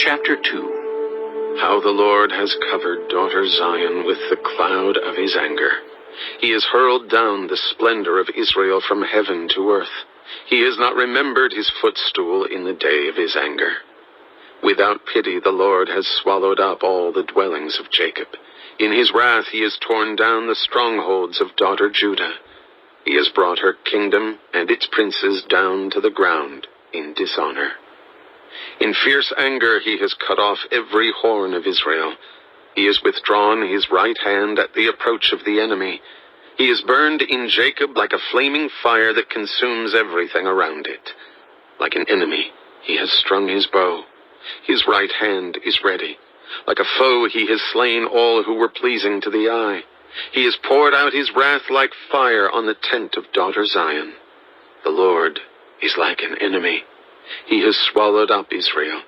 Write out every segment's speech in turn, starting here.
Chapter 2. How the Lord has covered daughter Zion with the cloud of his anger. He has hurled down the splendor of Israel from heaven to earth. He has not remembered his footstool in the day of his anger. Without pity the Lord has swallowed up all the dwellings of Jacob. In his wrath he has torn down the strongholds of daughter Judah. He has brought her kingdom and its princes down to the ground in dishonor. In fierce anger he has cut off every horn of Israel. He has withdrawn his right hand at the approach of the enemy. He is burned in Jacob like a flaming fire that consumes everything around it. Like an enemy, he has strung his bow. His right hand is ready. Like a foe, he has slain all who were pleasing to the eye. He has poured out his wrath like fire on the tent of daughter Zion. The Lord is like an enemy. He has swallowed up Israel.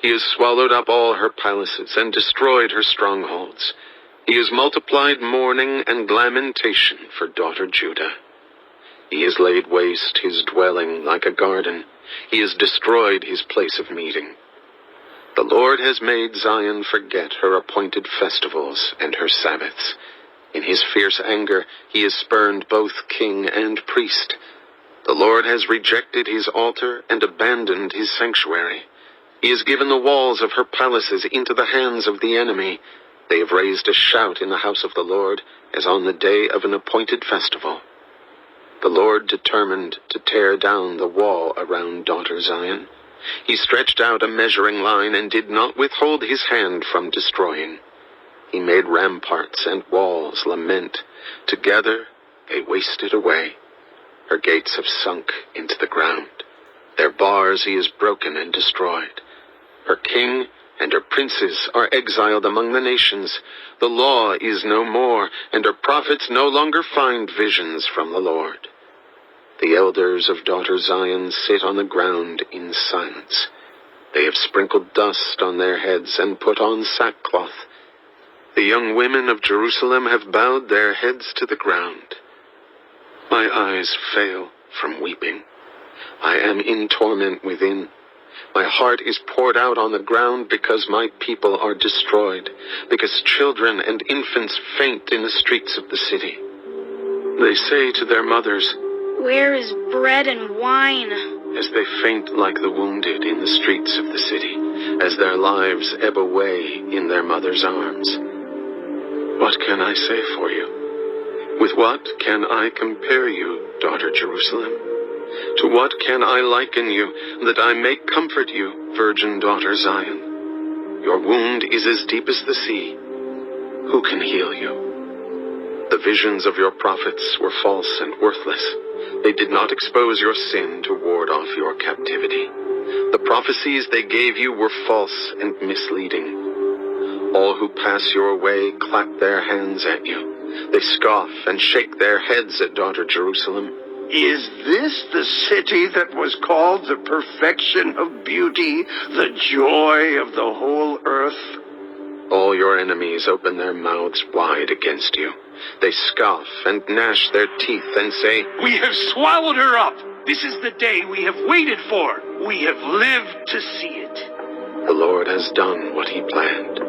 He has swallowed up all her palaces and destroyed her strongholds. He has multiplied mourning and lamentation for daughter Judah. He has laid waste his dwelling like a garden. He has destroyed his place of meeting. The Lord has made Zion forget her appointed festivals and her Sabbaths. In his fierce anger he has spurned both king and priest. The Lord has rejected his altar and abandoned his sanctuary. He has given the walls of her palaces into the hands of the enemy. They have raised a shout in the house of the Lord, as on the day of an appointed festival. The Lord determined to tear down the wall around daughter Zion. He stretched out a measuring line and did not withhold his hand from destroying. He made ramparts and walls lament. Together they wasted away. Her gates have sunk into the ground. Their bars he has broken and destroyed. Her king and her princes are exiled among the nations. The law is no more, and her prophets no longer find visions from the Lord. The elders of daughter Zion sit on the ground in silence. They have sprinkled dust on their heads and put on sackcloth. The young women of Jerusalem have bowed their heads to the ground. My eyes fail from weeping. I am in torment within. My heart is poured out on the ground because my people are destroyed, because children and infants faint in the streets of the city. They say to their mothers, "Where is bread and wine?" as they faint like the wounded in the streets of the city, as their lives ebb away in their mother's arms. What can I say for you? With what can I compare you, daughter Jerusalem? To what can I liken you, that I may comfort you, virgin daughter Zion? Your wound is as deep as the sea. Who can heal you? The visions of your prophets were false and worthless. They did not expose your sin to ward off your captivity. The prophecies they gave you were false and misleading. All who pass your way clap their hands at you. They scoff and shake their heads at daughter Jerusalem. Is this the city that was called the perfection of beauty, the joy of the whole earth? All your enemies open their mouths wide against you. They scoff and gnash their teeth and say, "We have swallowed her up. This is the day we have waited for. We have lived to see it." The Lord has done what he planned.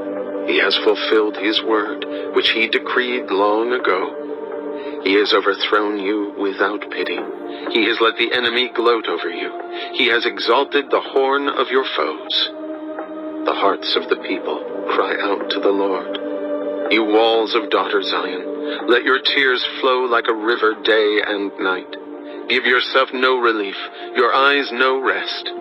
He has fulfilled his word, which he decreed long ago. He has overthrown you without pity. He has let the enemy gloat over you. He has exalted the horn of your foes. The hearts of the people cry out to the Lord. You walls of daughter Zion, let your tears flow like a river day and night. Give yourself no relief, your eyes no rest.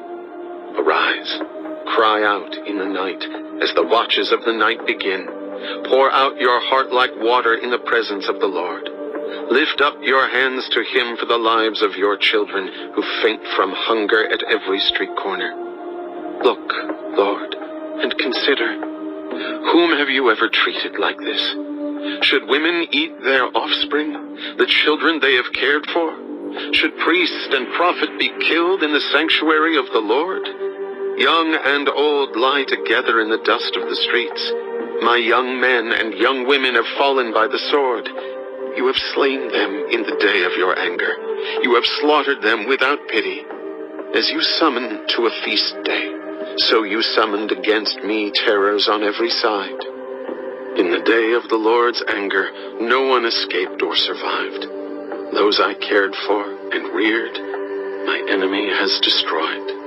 Arise, cry out in the night, as the watches of the night begin. Pour out your heart like water in the presence of the Lord. Lift up your hands to him for the lives of your children who faint from hunger at every street corner. Look, Lord, and consider, whom have you ever treated like this? Should women eat their offspring, the children they have cared for? Should priest and prophet be killed in the sanctuary of the Lord? Young and old lie together in the dust of the streets. My young men and young women have fallen by the sword. You have slain them in the day of your anger. You have slaughtered them without pity. As you summon to a feast day, So you summoned against me terrors on every side. In the day of the Lord's anger, no one escaped or survived. Those I cared for and reared, my enemy has destroyed.